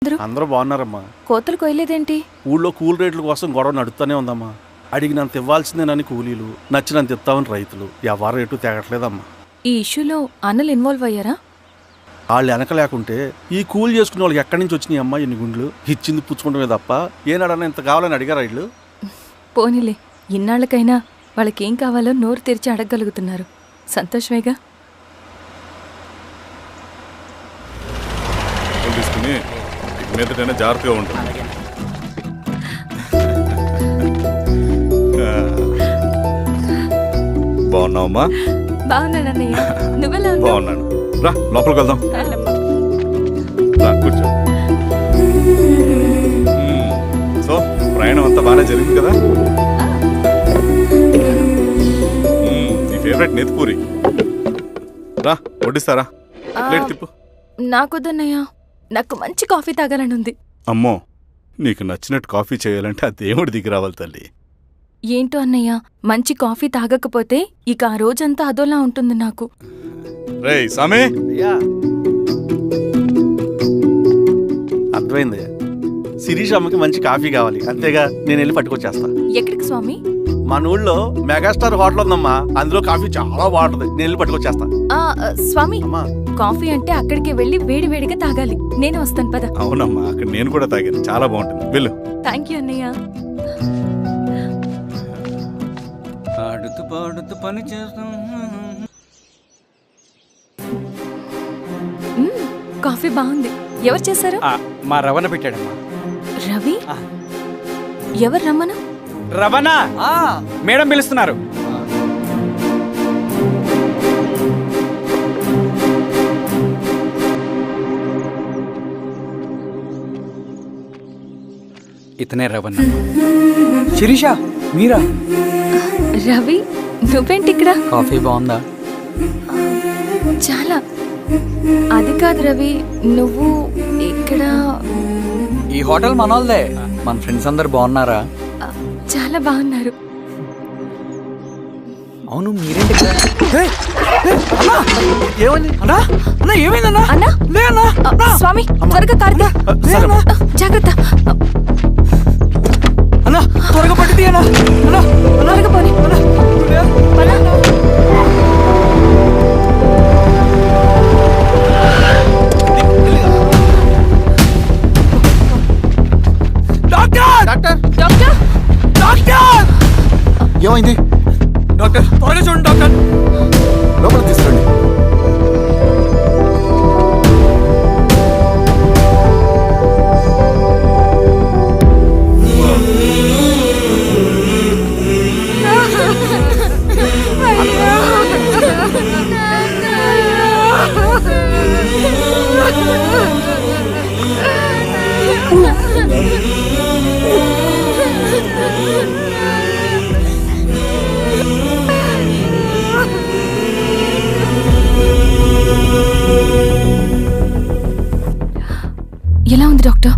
అందరూ బాగున్నారమ్మా. కోతలు కొయ్యలేదేంటి? ఊళ్ళో కూల్ రేట్ల కోసం గొడవ నడుస్తూనే ఉందమ్మా. అడిగినంత ఇవ్వాల్సిందేనని కూలీలు, నచ్చినంత ఇస్తామని రైతులు. ఎవరు రేటు తేగట్లేదమ్మా. ఈ ఇష్యూలో అన్నలు ఇన్వాల్వ్ అయ్యారా? వాళ్ళు వెనక లేకుంటే ఈ కూలి చేసుకునే వాళ్ళకి ఎక్కడి నుంచి వచ్చినాయి అమ్మా ఇన్ని గుండ్లు? ఇచ్చింది పుచ్చుకుంటమే తప్ప ఏనాడన్నా ఇంత కావాలని అడిగారా వీళ్ళు? పోనీలే, ఇన్నాళ్ళకైనా వాళ్ళకేం కావాలో నోరు తెరిచి అడగగలుగుతున్నారు. సంతోషమేగా. మీదటైనా జాగ్రత్తగా ఉంటుంది. బాగున్నావమ్మా? బాగున్నానన్నయ్య, నువ్వెలా ఉన్నావు? బాగున్నాను. రా లోపలికి వెళ్దాం. రా కూర్చో. సో ప్రయాణం అంతా బాగానే జరిగింది కదా? నీ ఫేవరెట్ నెత్తిపూరి. రా వడ్డిస్తారా? ప్లేట్ తిప్పు. నాకొద్దన్నయ్య, నాకు మంచి కాఫీ తాగాలని ఉంది. అమ్మో, నీకు నచ్చినట్టు కాఫీ చేయాలంటే ఆ దేవుడి దిగి రావాలి తల్లి. ఏంటో అన్నయ్య, మంచి కాఫీ తాగకపోతే ఇక ఆ రోజంతా అదోలా ఉంటుంది నాకు. రేయ్ సామే, అర్థమైంది. శిరీష్ అమ్మకి మంచి కాఫీ కావాలి, అంతేగా నేను వెళ్ళి పట్టుకొచ్చేస్తా. ఎక్కడికి స్వామి? మన ఊళ్ళో మెగాస్టార్ హోటల్ ఉందమ్మా, అందులో కాఫీ చాలా బాగుంటుంది. నేను వెళ్ళి పట్టుకొచ్చేస్తా. స్వామి, అమ్మా కాఫీ అంటే అక్కడికి వెళ్ళి వేడివేడిగా తాగాలి. నేను వస్తాను పద. అవునమ్మా, అక్కడ నేను కూడా తాగాను, చాలా బాగుంటుంది. వెళ్ళు. థ్యాంక్ యూ అన్నయ్య. పాడుతూ పాడుతూ పని చేస్తాం. కాఫీ బాగుంది. ఎవరు చేశారు? మా రవణ పెట్టాడమ్మా. రవి? ఎవరు రమ్మను? రవణ మేడం పిలుస్తున్నారు. ఇతనే రవణ. శిరీష మీరా? రవి, నువ్వేంటి ఇక్కడ? కాఫీ బాగుందా? చాలా. అది కాదు రవి, నువ్వు ఇక్కడ? ఈ హోటల్ మనోల్దే. మన ఫ్రెండ్స్ అందరు బాగున్నారా? చాలా బాగున్నారు. అవును, మీరేంటి ఇక్కడ? ఏమైంది అన్నా అన్నా, ఏమైందన్నా? అన్నా, లే అన్నా. స్వామి త్వరగా కారుతా. జాగ్రత్త అన్నా, త్వరగా పట్టి తీయనా. అన్నా త్వరగా పోనీ. ఏమైంది డాక్టర్, త్వరగా చూడండి డాక్టర్. లోపలికి తీసుకురండి. ఎలా ఉంది డాక్టర్?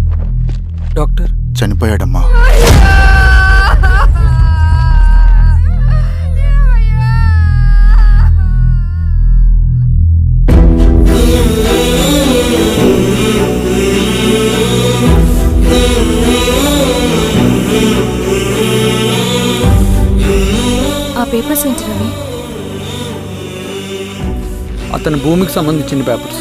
డాక్టర్ చనిపోయాడమ్మా. ఆ పేపర్స్ ఏంటి రవి? అతని భూమికి సంబంధించిన పేపర్స్.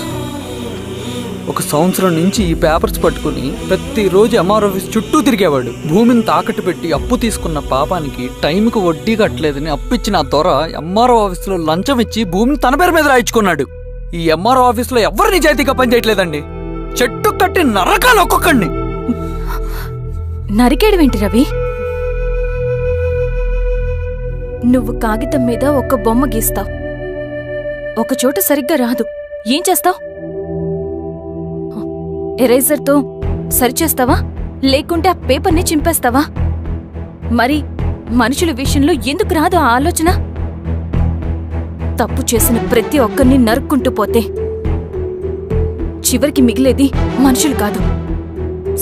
ఒక సంవత్సరం నుంచి ఈ పేపర్స్ పట్టుకుని ప్రతిరోజు ఎంఆర్ ఆఫీస్ చుట్టూ తిరిగేవాడు. భూమిని తాకట్టు పెట్టి అప్పు తీసుకున్న పాపానికి టైంకి వడ్డీ కట్టలేదని అప్పిచ్చిన ఆ దొర ఎంఆర్ఓ ఆఫీస్లో లంచం ఇచ్చి భూమిని తన పేరు మీద రాయించుకున్నాడు. ఈ ఎంఆర్ఓ ఆఫీస్లో ఎవరు నిజాయితీగా పనిచేయట్లేదండి. చెట్టు కట్టి నరకాలు ఒక్కొక్కడిని. నరికేయడమేంటి రవి? నువ్వు కాగితం మీద ఒక బొమ్మ గీస్తావు, ఒక చోట సరిగ్గా రాదు, ఏం చేస్తావు? ఎరేజర్తో సరిచేస్తావా, లేకుంటే ఆ పేపర్ని చింపేస్తావా? మరి మనుషుల విషయంలో ఎందుకు రాదు ఆ ఆలోచన? తప్పు చేసిన ప్రతి ఒక్కరిని నరుక్కుంటూ పోతే చివరికి మిగిలేది మనుషులు కాదు,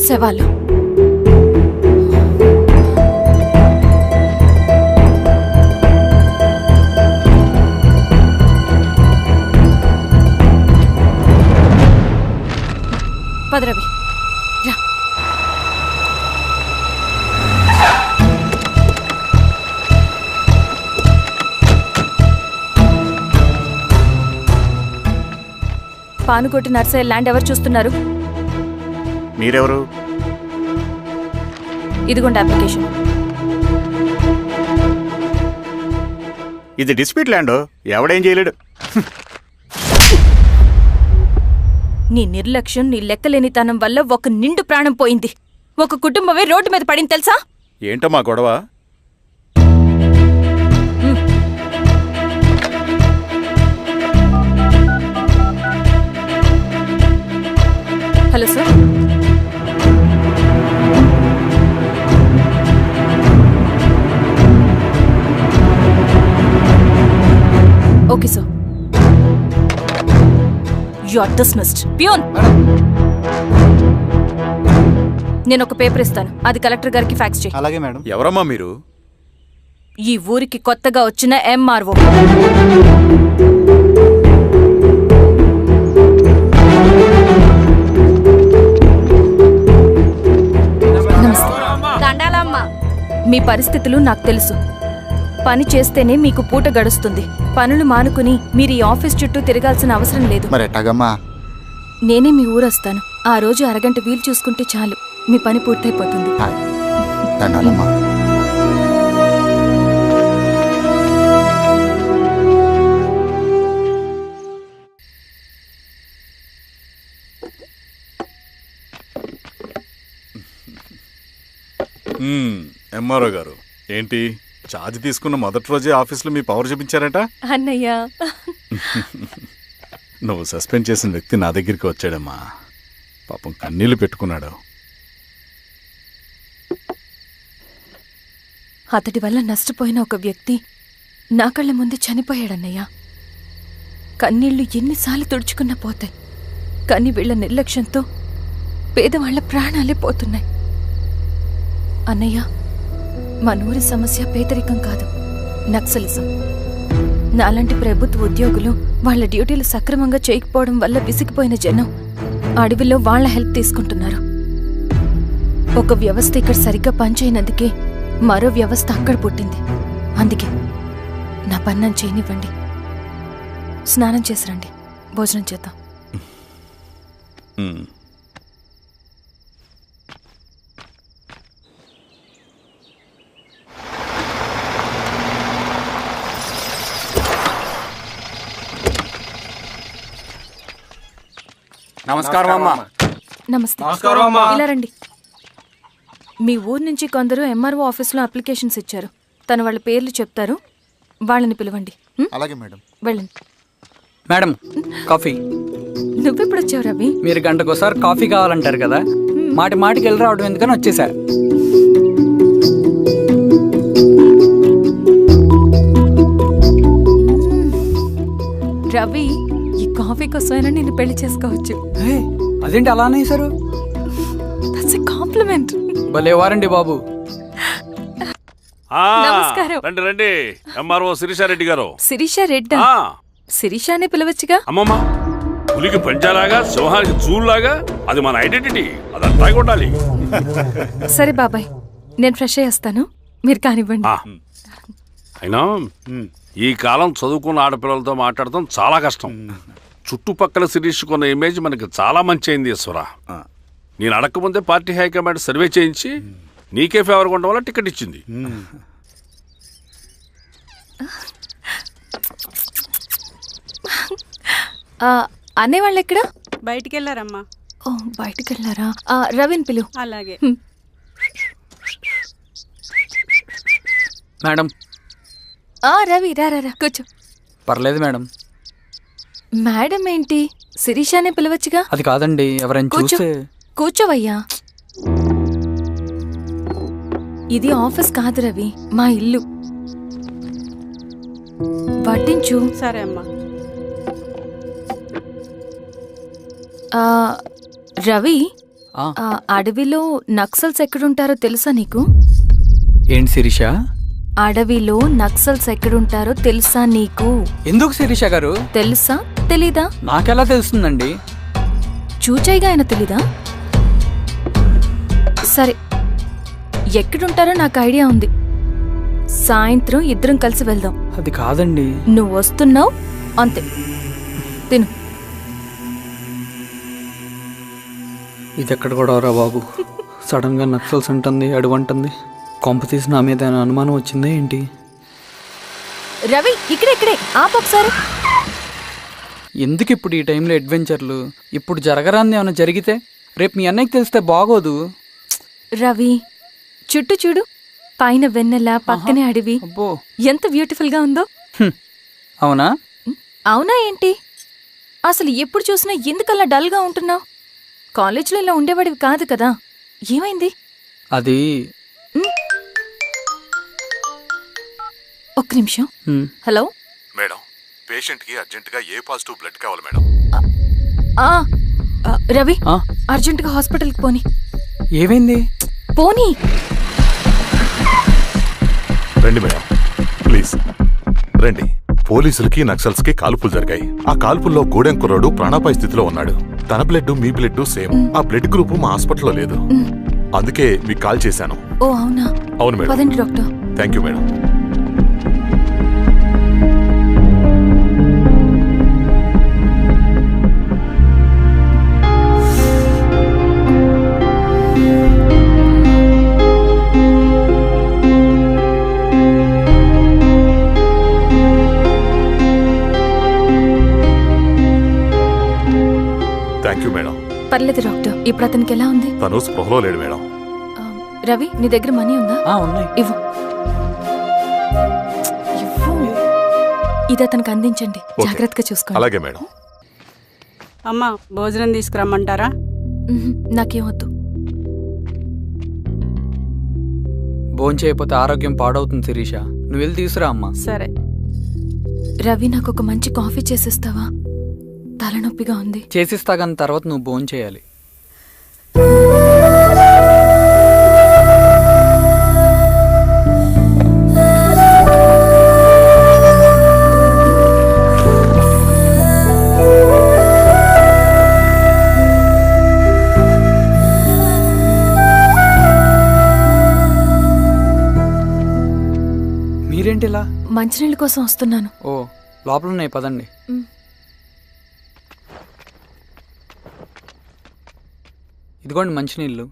శవాలు. పద రవి. రా. పానుకోటి నర్సయ్య ల్యాండ్ ఎవరు చూస్తున్నారు? మీరెవరు? ఇదిగోండి అప్లికేషన్. ఇది డిస్ప్యూట్ ల్యాండ్, ఎవడేం చేయలేడు. నీ నిర్లక్ష్యం, నీ లెక్కలేనితనం వల్ల ఒక నిండు ప్రాణం పోయింది. ఒక కుటుంబమే రోడ్డు మీద పడింది తెలుసా? ఏంటో మా గొడవ? Hello sir. Okay sir. You are dismissed. Peon, నేను ఒక పేపర్ ఇస్తాను, అది కలెక్టర్ గారికి ఫ్యాక్స్ చేయి. అలాగే మేడం. ఎవరమ్మా మీరు? ఈ ఊరికి కొత్తగా వచ్చిన ఎంఆర్ఓ. మీ పరిస్థితులు నాకు తెలుసు. పని చేస్తేనే మీకు పూట గడుస్తుంది. పనులు మానుకుని మీరు ఈ ఆఫీస్ చుట్టూ తిరగాల్సిన అవసరం లేదు. మరి ఎట్టాగమ్మా? నేనే మీ ఊరొస్తాను. ఆ రోజు అరగంట వీలు చూసుకుంటే చాలు, మీ పని పూర్తయిపోతుంది. దండాలమ్మా. ఎంఆర్ఓ గారు, ఏంటి ఛార్జ్ తీసుకున్న మొదటి రోజే ఆఫీస్లో మీ పవర్ చూపించారట? అన్నయ్య, నువ్వు సస్పెండ్ చేసిన వ్యక్తి నా దగ్గరికి వచ్చాడమ్మా. పాపం కన్నీళ్లు పెట్టుకున్నాడు. అతడి వల్ల నష్టపోయిన ఒక వ్యక్తి నా కళ్ళ ముందు చనిపోయాడన్నయ్య. కన్నీళ్లు ఎన్నిసార్లు తుడుచుకున్నా పోతాయి, కానీ వీళ్ల నిర్లక్ష్యంతో పేదవాళ్ల ప్రాణాలే పోతున్నాయి. అన్నయ్య, మనూరి సమస్య పేదరికం కాదు, నక్సలిజం. నాలాంటి ప్రభుత్వ ఉద్యోగులు వాళ్ళ డ్యూటీలు సక్రమంగా చేయకపోవడం వల్ల విసిగిపోయిన జనం అడవిలో వాళ్ల హెల్ప్ తీసుకుంటున్నారు. ఒక వ్యవస్థ ఇక్కడ సరిగ్గా పనిచేయనందుకే మరో వ్యవస్థ అక్కడ పుట్టింది. అందుకే నా పన్నం చేయనివ్వండి. స్నానం చేసిరండి, భోజనం చేద్దాం. నమస్కారం అమ్మా. నమస్తే. ఇలా రండి. మీ ఊరు నుంచి కొందరు ఎంఆర్ఓ ఆఫీస్లో అప్లికేషన్స్ ఇచ్చారు. తను వాళ్ళ పేర్లు చెప్తారు, వాళ్ళని పిలవండి. అలాగే మేడం. వెళ్ళండి. Madam, coffee. నువ్వెప్పుడు వచ్చావు రవి? మీరు గంటకోసారి కాఫీ కావాలంటారు కదా, మాటి మాటికి వెళ్ళి రావడం ఎందుకని వచ్చేసా. రవి, ఈ కాఫీ కోసమైనా నేను పెళ్లి చేసుకోవచ్చు. అదేంటి అలా అనేసారు? That's a compliment. భలే వారండి బాబు. నమస్కారం. రండి రండి. ఎంఆర్ఓ శిరీషారెడ్డి గారు. శిరీష రెడ్డా? శిరీష అనే పిలవచ్చుగా. అమ్మమ్మ, పులికి పంచాలాగా సింహానికి చూలాగా అది మన ఐడెంటిటీ, అదంతా ఉండాలి. సరే బాబాయ్, నేను ఫ్రెష్ అయ్యేస్తాను, మీరు కానివ్వండి. అయినా ఈ కాలం చదువుకున్న ఆడపిల్లలతో మాట్లాడటం చాలా కష్టం. చుట్టుపక్కల శిరీష్ కొన్న ఇమేజ్ మనకి చాలా మంచి అయింది ఈశ్వర. నేను అడగకముందే పార్టీ హైకమాండ్ సర్వే చేయించి నీకే ఫేవర్గా ఉండడం వల్ల టికెట్ ఇచ్చింది. అన్నయ్య వాళ్ళు ఎక్కడ? బయటికి వెళ్ళారమ్మా. ఓ, బయటికి వెళ్ళారా? రవిని పిలు. అలాగే. మేడం. రవి రా రా, కూర్చో. పర్లేదు మేడం. మేడం ఏంటి, శిరీషానే పిలవచ్చుగా. అది కాదండి, ఎవరైనా చూస్తే. కూర్చోవయ్యా. ఇది ఆఫీస్ కాదు రవి, మా ఇల్లు. వడ్డించు. సరే అమ్మా. రవి, అడవిలో నక్సల్స్ ఎక్కడుంటారో తెలుసా నీకు? ఏంటి శిరీష? అడవిలో నక్సల్స్ ఎక్కడుంటారో తెలుసా నీకు? ఎందుకు శిరీష గారు? తెలుసా తెలీదా? నాకెలా తెలుస్తుందండి? చూచాయిగా ఆయన తెలీదా? సరే, ఎక్కడుంటారో నాకు ఐడియా ఉంది. సాయంత్రం ఇద్దరం కలిసి వెళ్దాం. అది కాదండి. నువ్వు వస్తున్నావు అంతే. తిను. ఇది ఎక్కడ కూడా రా బాబు. సడన్గా నక్సల్స్ అంటుంది, అడువంటుంది. కొంప తీసి నా మీద ఏమైనా అనుమానం వచ్చిందే ఏంటి? రవి, ఇక్కడే ఆపొకసారి. ఎందుకు ఇప్పుడు ఈ టైంలో అడ్వెంచర్లు? ఇప్పుడు జరగరాంది ఏమైనా జరిగితే రేపు మీ అన్నయ్యకి తెలిస్తే బాగోదు. రవి, చుట్టూ చూడు. పైన వెన్నెల, పక్కనే అడవి. అబ్బో, ఎంత బ్యూటిఫుల్ గా ఉందో. అవునా? అవునా ఏంటి? అసలు ఎప్పుడు చూసినా ఎందుకలా డల్ గా ఉంటున్నావు? కాలేజ్లో ఇలా ఉండేవాడివి కాదు కదా, ఏమైంది? అది ఒక్క నిమిషం. హలో మేడం, పేషెంట్కి అర్జెంటుగా ఏ పాజిటివ్ బ్లడ్ కావాలి మేడం. రవి, అర్జెంటుగా హాస్పిటల్కి పోని. ఏమైంది? పోనీ. రండి మేడం, ప్లీజ్ రండి. పోలీసులకి నక్సల్స్కి కాల్పులు జరిగాయి. ఆ కాల్పుల్లో గూడెం కుర్రాడు ప్రాణాపాయ స్థితిలో ఉన్నాడు. తన బ్లడ్ మీ బ్లడ్ సేమ్. ఆ బ్లడ్ గ్రూప్ మా హాస్పిటల్లో లేదు. అందుకే మీకు కాల్ చేశాను. ఓ అవునా? అవును మేడం. పదండి doctor. Thank you madam. Thank you madam. పర్లేదు డాక్టర్. ఇప్పుడు అతనికి ఎలా ఉంది? తను స్పృహలో లేడు మేడం. రవి, నీ దగ్గర మనీ ఉందా? ఉన్నాయి. ఇవ్వు. ఇది అతనికి అందించండి. ఓకే. జాగ్రత్తగా చూసుకోండి. అలాగే మేడం. అమ్మా, భోజనం తీసుకురమ్మంటారా? నాకేమొద్దు. భోంచేయకపోతే ఆరోగ్యం పాడవుతుంది శిరీష. నువ్వు వెళ్ళి తీసురా అమ్మా. సరే. రవి, నాకు ఒక మంచి కాఫీ చేసిస్తావా? తలనొప్పిగా ఉంది. చేసిస్తా కానీ తర్వాత నువ్వు భోంచేయాలి. మీరేంటిలా? మంచినీళ్ళ కోసం వస్తున్నాను. ఓ, లోపల ఉన్నాయి, పదండి. ఇదిగోండి మంచినీళ్ళు.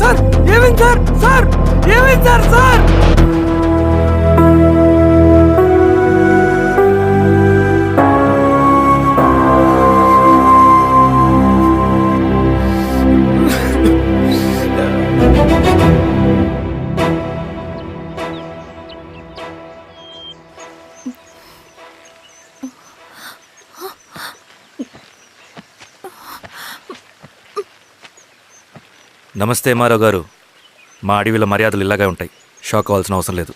సార్ ఏమైంది సార్? సార్ ఏమైంది సార్? సార్ నమస్తే ఎంఆర్ఓ గారు. మా అడవిలో మర్యాదలు ఇలాగే ఉంటాయి. షాక్ అవ్వాల్సిన అవసరం లేదు.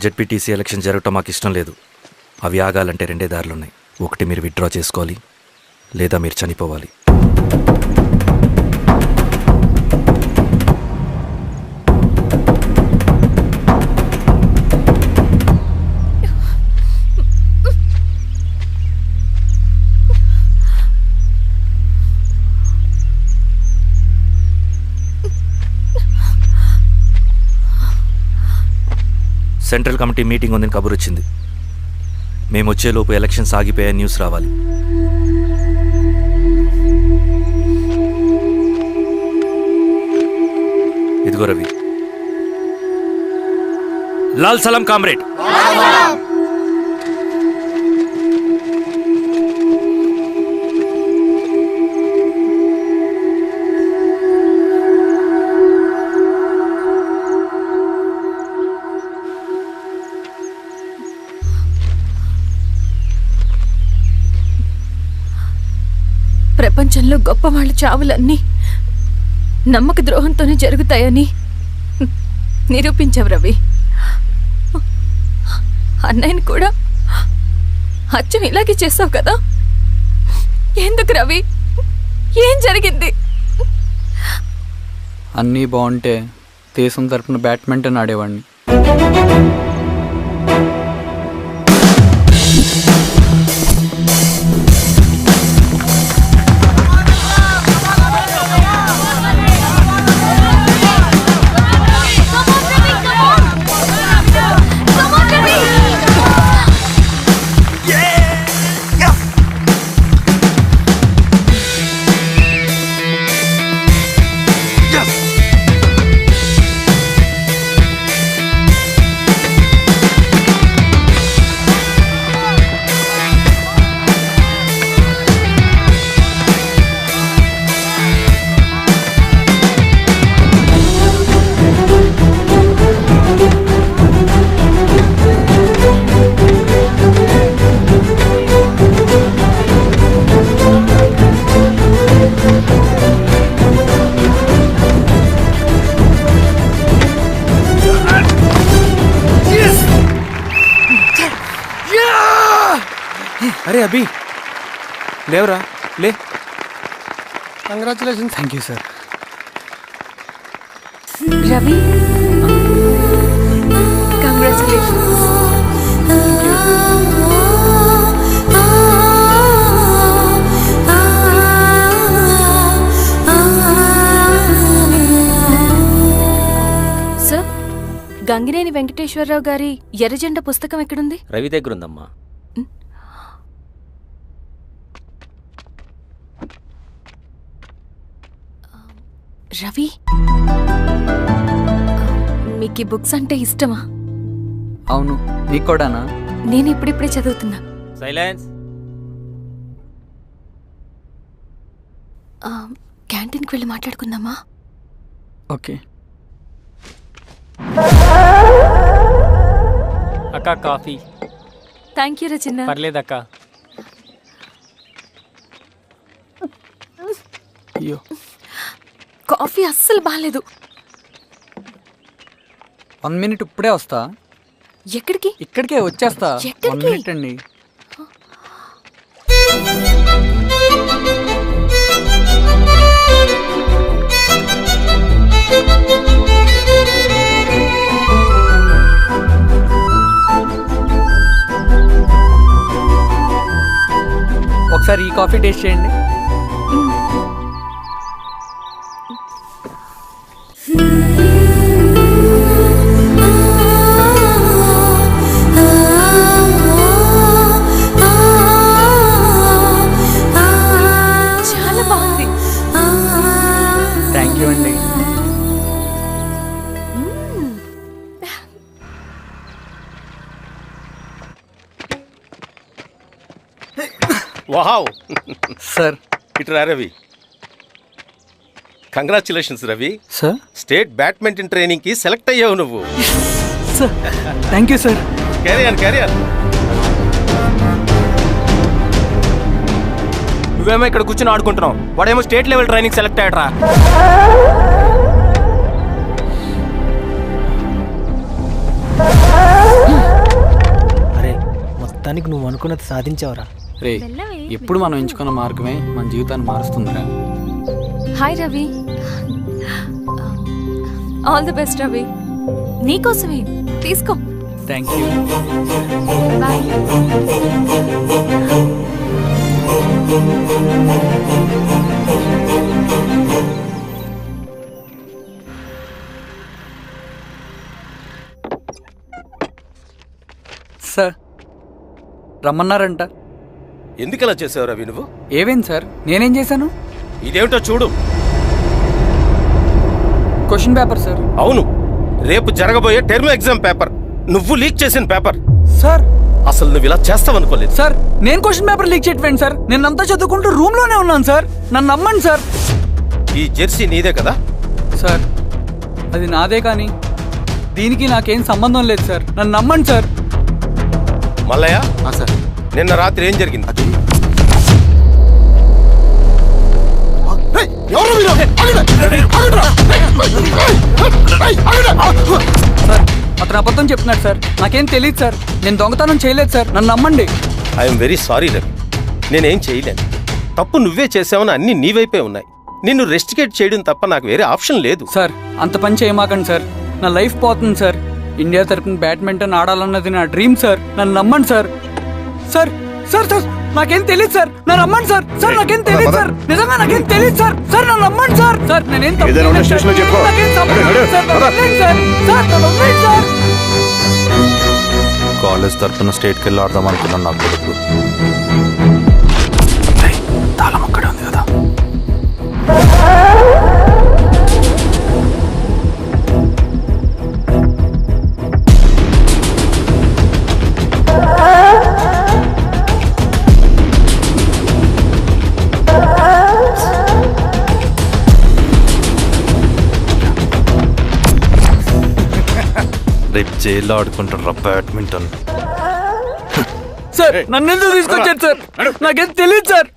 జెడ్పీటీసీ ఎలక్షన్ జరగటం మాకు ఇష్టం లేదు. అవి ఆగాలంటే 2 దారులున్నాయి. ఒకటి మీరు విత్డ్రా చేసుకోవాలి, లేదా మీరు చనిపోవాలి. సెంట్రల్ కమిటీ మీటింగ్ ఉందని కబురు వచ్చింది. మేము వచ్చేలోపు ఎలక్షన్స్ ఆగిపోయే న్యూస్ రావాలి. ఇదిగో రవి. లాల్ సలాం కామ్రేడ్. ప్రపంచంలో గొప్పవాళ్ళ చావులన్నీ నమ్మక ద్రోహంతోనే జరుగుతాయని నిరూపించావు రవి. అన్నయ్యని కూడా అచ్చం ఇలాగే చేసావు కదా. ఎందుకు రవి? ఏం జరిగింది? అన్నీ బాగుంటే దేశం తరపున బ్యాడ్మింటన్ ఆడేవాడిని. అరే అభి, లేవరా, లే. Congratulations. Thank you sir. Ravi, congratulations. Sir, Gangineni Venkateswararao గారి ఎర్రజెండ పుస్తకం ఎక్కడుంది? రవి దగ్గర ఉందమ్మా. రవి, మీకు ఈ బుక్స్ అంటే ఇష్టమా? అవును, నీకు కూడానా? నేను ఇప్పుడిప్పుడే చదువుతున్నా. సైలెన్స్. క్యాంటీన్కి వెళ్ళి మాట్లాడుకుందామా? ఓకే. అక్క కాఫీ. థ్యాంక్ యూ రచన. పర్లేదక్క. అయ్యో, కాఫీ అస్సలు బాలేదు. 1 minute ఇప్పుడే వస్తా. ఎక్కడికి? ఇక్కడికే వచ్చేస్తా. 1 minute అండి. ఒకసారి ఈ కాఫీ టేస్ట్ చేయండి. చాలా బాగుంది. థ్యాంక్ యూ అండి. Wow sir. ఇటురా Ravi. Congratulations Ravi. Sir, state badminton training కి సెలెక్ట్ అయ్యావు నువ్వు. Sir thank you sir. Career నువ్వేమో ఇక్కడ కూర్చొని ఆడుకుంటున్నావు, వాడేమో స్టేట్ లెవెల్ ట్రైనింగ్ సెలెక్ట్ అయ్యాడ్రా. అరే మొత్తానికి నువ్వు అనుకున్నది సాధించావురా. రే, ఎప్పుడు మనం ఎంచుకున్న మార్గమే మన జీవితాన్ని మారుస్తుందిరా. Hi Ravi. All the best Ravi. నీకోసమే తీసుకో. Thank you. బాయ్. సార్ రమ్మన్నారంట. ఎందుకలా చేసావు రవి నువ్వు? ఏవేం సార్, నేనేం చేశాను? ఇదేమిటో చూడు. Question paper sir. అవును, రేపు జరగబోయే టర్మ్ ఎగ్జామ్ పేపర్. నువ్వు లీక్ చేసిన పేపర్. సార్ అసలు నువ్వు ఇలా చేస్తావనుకోలేదు. సార్ నేను క్వశ్చన్ పేపర్ లీక్ చేయట్లేదు సార్. నేను అంతా చదువుకుంటూ రూమ్ లోనే ఉన్నాను సార్. నన్ను నమ్మండి సార్. ఈ జెర్సీ నీదే కదా? సార్ అది నాదే, కానీ దీనికి నాకేం సంబంధం లేదు సార్. నన్ను నమ్మండి సార్. మల్లయ్య సార్, నిన్న రాత్రి ఏం జరిగింది? సార్ అతను అబద్ధం చెప్తున్నాడు సార్. నాకేం తెలియదు సార్. నేను దొంగతనం చేయలేదు సార్. నన్ను నమ్మండి. ఐఎమ్ వెరీ సారీ రవి, నేనేం చేయలేను. తప్పు నువ్వే చేసావని అన్ని నీ వైపే ఉన్నాయి. నిన్ను రెస్టికేట్ చేయడం తప్ప నాకు వేరే ఆప్షన్ లేదు. సార్ అంత పని చేయమాకండి సార్. నా లైఫ్ పోతుంది సార్. ఇండియా తరపున బ్యాడ్మింటన్ ఆడాలన్నది నా డ్రీమ్ సార్. నన్ను నమ్మండి సార్. సార్ సార్ సార్ నాకేం తెలియదు సార్. నన్ను నమ్మండి సార్. సార్ నాకేం తెలియదు సార్. నిజంగా నాకేం తెలియదు సార్. సార్ నన్ను నమ్మండి సార్. సార్ నేనేం తప్పు చేయలేదు సార్. నాకేం సంబంధం లేదు సార్. నన్ను వదిలేయండి సార్. సార్ నన్ను వదిలేయండి సార్. కాలేజ్ తరఫున స్టేట్కి వెళ్ళి ఆడదాం అనుకున్నాను. నా కొడుకు తాళం అక్కడే ఉంది కదా. రేపు జైల్లో ఆడుకుంటారు బ్యాడ్మింటన్. సార్ నన్ను ఎందుకు తీసుకొచ్చారు సార్? నాకేం తెలియదు సార్.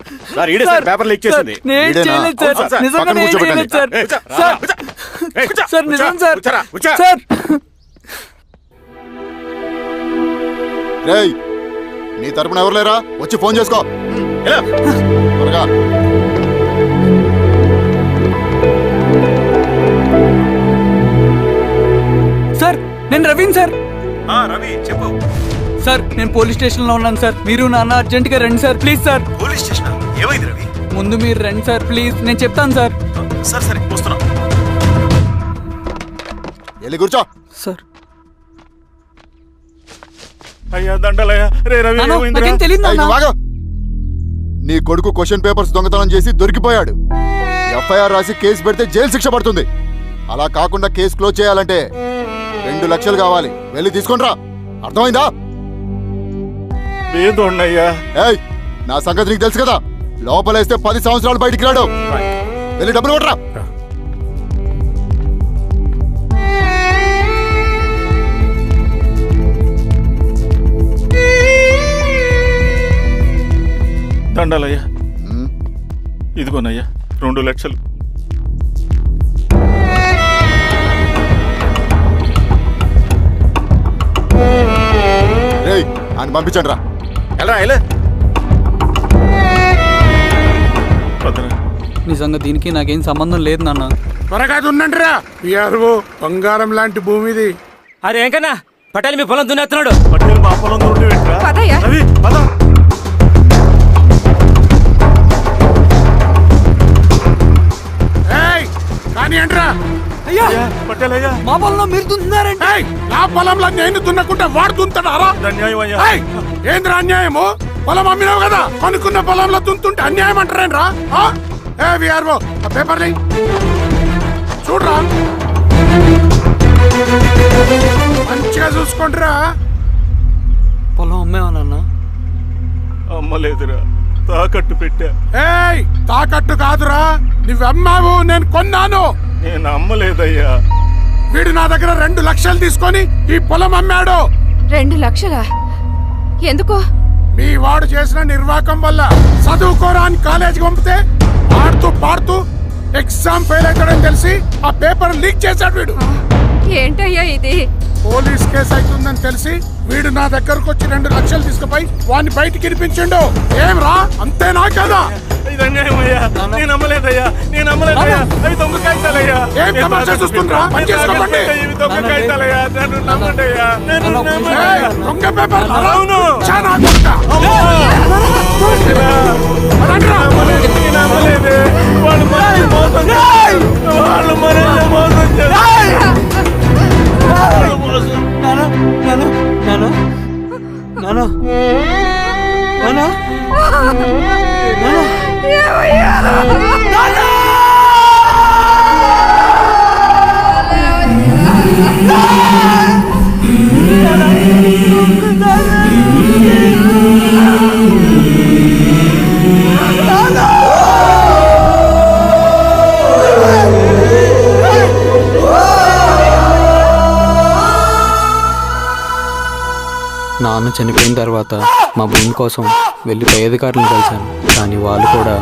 పేపర్ లీక్ చేసింది. నేను చేయలేదు సార్. నిజంగా నేను చేయలేదు సార్. సార్ సార్ నిజం సార్. సార్ రేయ్, నీ తరపున ఎవరు లేరా? వచ్చి ఫోన్ చేసుకో త్వరగా. సార్ నేను రవీన్ సార్. రవి చెప్పు. సార్ నేను పోలీస్ స్టేషన్ లో ఉన్నాను సార్. మీరు నాన్న అర్జెంట్ గా రండి sir. Please sir. Police station ఏమైంది రవి? ముందు మీరు రండి సార్ ప్లీజ్. నేను చెప్తాను సార్. సరే సరే వస్తున్నా. వెళ్ళి కూర్చో. సార్ అయ్యా దండలయ్యా. రే రవి నాన్న, ఏమైందిరా? నాకేం తెలియదు ఏయ్, నాన్న. నువ్వు ఆగు. నీ కొడుకు క్వశ్చన్ పేపర్స్ దొంగతనం చేసి దొరికిపోయాడు. ఎఫ్ఐఆర్ రాసి కేసు పెడితే జైలు శిక్ష పడుతుంది. అలా కాకుండా కేసు క్లోజ్ చేయాలంటే 2 లక్షలు కావాలి. వెళ్ళి తీసుకుంట్రా. అర్థమైందా? లేదోన్నయ్యా. ఏయ్, నా సంగతి నీకు తెలుసు కదా. లోపలేస్తే 10 సంవత్సరాలు బయటికి రాడు. వెళ్ళి డబ్బులు కొట్టరా. దండాలయ్యా. ఇదిగోనయ్యా 2 లక్షలు. రేయ్, ఆయన పంపించండి రా. ఎలా నిజంగా దీనికి నాకేం సంబంధం లేదు నాన్న. త్వరగా దున్నండి రా. బంగారం లాంటి భూమిది. అరే ఏంకన్నా పటేల్ మీ పొలం దున్నేస్తున్నాడు. పట్టేలు మా పొలం దూరం ఏంట్రా? పదయ్యా. రవి పద. కానీ ఏంట్రా? అయ్యా పట్టేలయ్యా. మా పొలంలో మీరు దున్నుతున్నారండి. నా పొలంలో నేను దున్నకుంటే వాడు దున్నుతాడా? అన్యాయం అయ్యా. ఏంద్రా అన్యాయము? పొలం అమ్మినావు కదా, అనుకున్న పొలంలో దున్నుతుంటే అన్యాయం అంటారేంట్రా? విఆర్ఓ ఆ పేపర్ని చూడరా, మంచిగా చూసుకుంటారా. పొలం అమ్మేమన్నా? అమ్మలేదురా, తాకట్టు పెట్టా. ఏయ్, తాకట్టు కాదురా, నువ్వు అమ్మావు, నేను కొన్నాను. నేను అమ్మలేదయ్యా. వీడు నా దగ్గర 2 లక్షలు తీసుకొని ఈ పొలం అమ్మాడు. 2 లక్షలా? ఎందుకో? మీ వాడు చేసిన నిర్వాకం వల్ల చదువుకోరాని కాలేజీకి పంపితే ఆడుతూ పాడుతూ ఎగ్జామ్ ఫెయిల్ అవుతాడని తెలిసి ఆ పేపర్ లీక్ చేశాడు వీడు. ఏంటయ్యా ఇది? పోలీస్ కేసు అవుతుందని తెలిసి వీడు నా దగ్గరకు వచ్చి 2 లక్షలు తీసుకుపోయి వాడిని బయటికి వినిపించిండు. ఏం రా, అంతేనా కదా? ఏం తమాషా చూస్తుండ్రా? పని చేసుకోకండి. దొంగ పేపర్ చాలా కొడతా. నాన్న చనిపోయిన తర్వాత మా భూమి కోసం వెళ్ళి పై అధికారులను కలిశాను, కానీ వాళ్ళు కూడా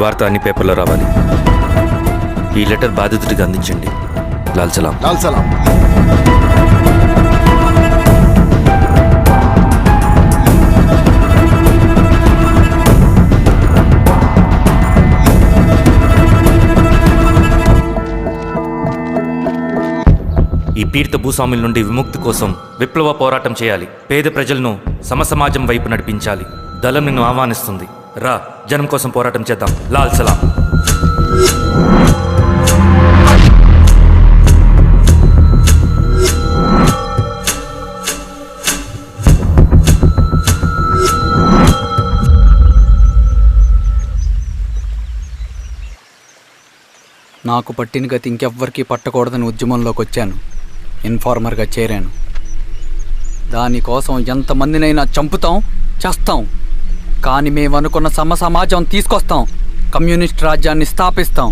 వార్త అన్ని పేపర్లో రావాలి. ఈ లెటర్ బాధితుడికి అందించండి. లాల్ సలాం. లాల్ సలాం. ఈ పీడిత భూస్వాముల నుండి విముక్తి కోసం విప్లవ పోరాటం చేయాలి. పేద ప్రజలను సమసమాజం వైపు నడిపించాలి. దళం నిన్ను ఆహ్వానిస్తుంది. రా, జనం కోసం పోరాటం చేద్దాం. లాల్ సలాం. నాకు పట్టిన గతి ఇంకెవ్వరికీ పట్టకూడదని ఉద్యమంలోకి వచ్చాను. ఇన్ఫార్మర్గా చేరాను. దానికోసం ఎంతమందినైనా చంపుతాం, చేస్తాం. కానీ మేమనుకున్న సమాజం తీసుకొస్తాం. కమ్యూనిస్ట్ రాజ్యాన్ని స్థాపిస్తాం.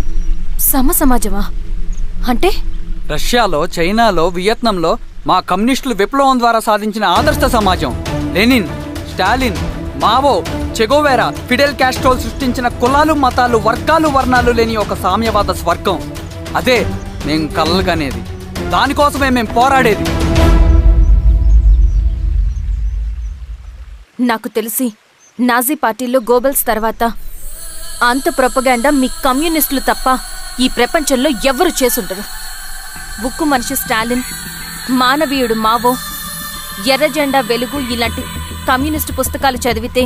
సమాజమా అంటే? రష్యాలో, చైనాలో, వియత్నంలో మా కమ్యూనిస్టులు విప్లవం ద్వారా సాధించిన ఆదర్శ సమాజం. Lenin, Stalin, Mao, Che Guevara, Fidel క్యాస్ట్రోల్ సృష్టించిన కులాలు, మతాలు, వర్గాలు, వర్ణాలు లేని ఒక సామ్యవాద స్వర్గం. అదే మేం కలలుగనేది. దానికోసమే మేం పోరాడేది. నాకు తెలిసి నాజీ పార్టీలో గోబెల్స్ తర్వాత అంత ప్రొపగాండా మీ కమ్యూనిస్టులు తప్ప ఈ ప్రపంచంలో ఎవ్వరూ చేసుండరు. ఉక్కు మనిషి స్టాలిన్, మానవీయుడు మావో, ఎర్ర జెండా వెలుగు ఇలాంటి కమ్యూనిస్టు పుస్తకాలు చదివితే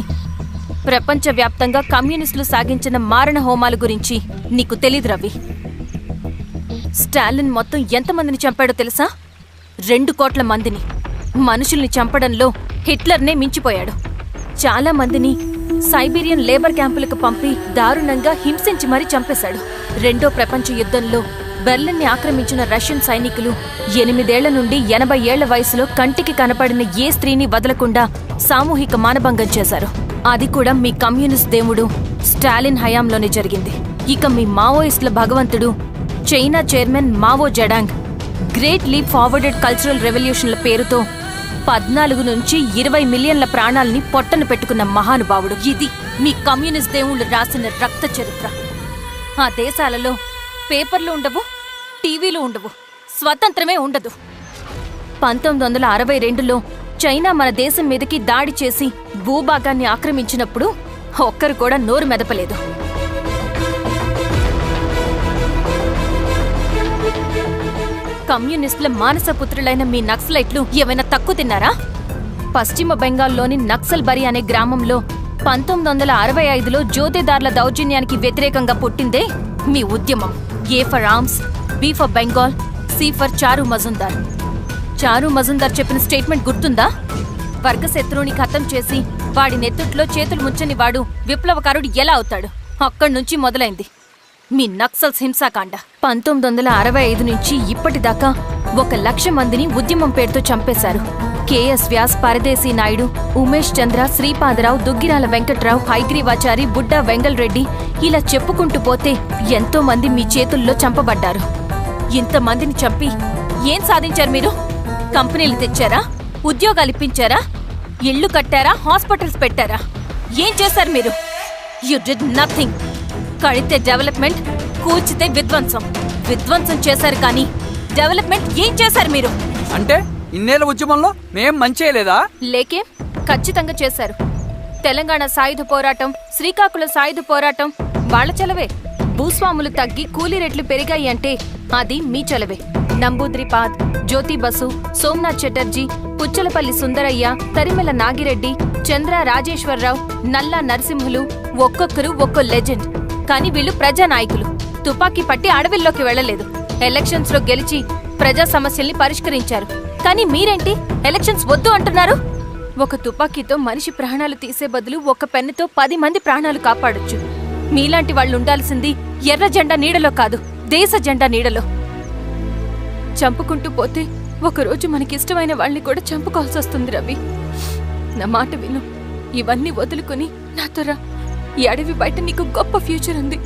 ప్రపంచవ్యాప్తంగా కమ్యూనిస్టులు సాగించిన మారణ హోమాల గురించి నీకు తెలీదు రవి. స్టాలిన్ మొత్తం ఎంతమందిని చంపాడో తెలుసా? 2 కోట్ల మందిని. మనుషుల్ని చంపడంలో హిట్లర్నే మించిపోయాడు. చాలా మందిని సైబీరియన్ లేబర్ క్యాంపులకు పంపి దారుణంగా హింసించి మరీ చంపేశాడు. 2వ ప్రపంచ యుద్ధంలో బెర్లిన్ని ఆక్రమించిన రష్యన్ సైనికులు 8 ఏళ్ల నుండి 80 ఏళ్ల వయసులో కంటికి కనపడిన ఏ స్త్రీని వదలకుండా సామూహిక మానభంగం చేశారు. అది కూడా మీ కమ్యూనిస్ట్ దేవుడు స్టాలిన్ హయాంలోనే జరిగింది. ఇక మీ మావోయిస్టుల భగవంతుడు China chairman Mao Zedong great leap forwarded cultural రెవల్యూషన్ల పేరుతో 14 నుంచి 20 మిలియన్ల ప్రాణాలని పొట్టన పెట్టుకున్న మహానుభావుడు. ఇది మీ కమ్యూనిస్ట్ దేవుళ్ళు రాసిన రక్త చరిత్ర. ఆ దేశాలలో పేపర్లు ఉండవు, టీవీలు ఉండవు, స్వతంత్రమే ఉండదు. 1962లో చైనా మన దేశం మీదకి దాడి చేసి భూభాగాన్ని ఆక్రమించినప్పుడు ఒక్కరు కూడా నోరు మెదపలేదు. కమ్యూనిస్టుల మానసపుత్రులైన మీ నక్సలైట్లు ఏమైనా తక్కువ తిన్నారా? పశ్చిమ బెంగాల్లోని నక్సల్బరి అనే గ్రామంలో 1965లో జోతేదార్ల దౌర్జన్యానికి వ్యతిరేకంగా పుట్టిందే మీ ఉద్యమం. A for arms, B for Bengal, C for Charu Majumdar. చారు మజుందార్ చెప్పిన స్టేట్మెంట్ గుర్తుందా? వర్గశత్రువుని ఖతం చేసి వాడి నెత్తుట్లో చేతులు ముంచని వాడు విప్లవకారుడు ఎలా అవుతాడు? అక్కడి నుంచి మొదలైంది మీ నక్సల్స్ హింసాకాండ. 1965 నుంచి ఇప్పటిదాకా 1,00,000 మందిని ఉద్యమం పేరుతో చంపేశారు. కేఎస్ వ్యాస్, పరదేశీ నాయుడు, ఉమేష్ చంద్ర, శ్రీపాదరావు, దుగ్గిరాల వెంకట్రావు, హైగ్రీవాచారి, బుడ్డా వెంగల్ రెడ్డి, ఇలా చెప్పుకుంటూ పోతే ఎంతో మంది మీ చేతుల్లో చంపబడ్డారు. ఇంతమందిని చంపి ఏం సాధించారు మీరు? కంపెనీలు తెచ్చారా? ఉద్యోగాలు ఇప్పించారా? ఇళ్లు కట్టారా? హాస్పిటల్స్ పెట్టారా? ఏం చేశారు మీరు? You did nothing. కడితే డెవలప్మెంట్, కూల్చితే విధ్వంసం. విధ్వంసం చేశారు కానీ డెవలప్మెంట్ ఏం చేశారు మీరు? అంటే ఇన్నేళ్ల ఉద్యమంలో మేం మంచేయలేదా? లేకే, ఖచ్చితంగా చేశారు. తెలంగాణ సాయుధ పోరాటం, శ్రీకాకుళం సాయుధ పోరాటం వాళ్ళ చలవే. భూస్వాములు తగ్గి కూలీ రేట్లు పెరిగాయి అంటే అది మీ చలవే. నంబూద్రిపాద్, జ్యోతి బసు, సోమనాథ్ చటర్జీ, పుచ్చలపల్లి సుందరయ్య, తరిమెల నాగిరెడ్డి, చంద్ర రాజేశ్వరరావు, నల్లా నరసింహులు ఒక్కొక్కరు ఒక్కో లెజెండ్. కానీ వీళ్ళు ప్రజానాయకులు. తుపాకీ పట్టి అడవిల్లోకి వెళ్లలేదు. ఎలక్షన్స్ లో గెలిచి ప్రజా సమస్యల్ని పరిష్కరించారు. కానీ మీరేంటి ఎలక్షన్స్ వద్దు అంటున్నారు? ఒక తుపాకీతో మనిషి ప్రాణాలు తీసే బదులు ఒక పెన్నుతో 10 మంది ప్రాణాలు కాపాడొచ్చు. మీలాంటి వాళ్ళు ఉండాల్సింది ఎర్ర జెండా నీడలో కాదు, దేశ జెండా నీడలో. చంపుకుంటూ పోతే ఒకరోజు మనకిష్టమైన వాళ్ళని కూడా చంపుకోవాల్సి వస్తుంది రవి. నా మాట విను. ఇవన్నీ వదులుకుని నాతో రా. ఈ అడవి బయట నీకు గొప్ప ఫ్యూచర్ ఉంది.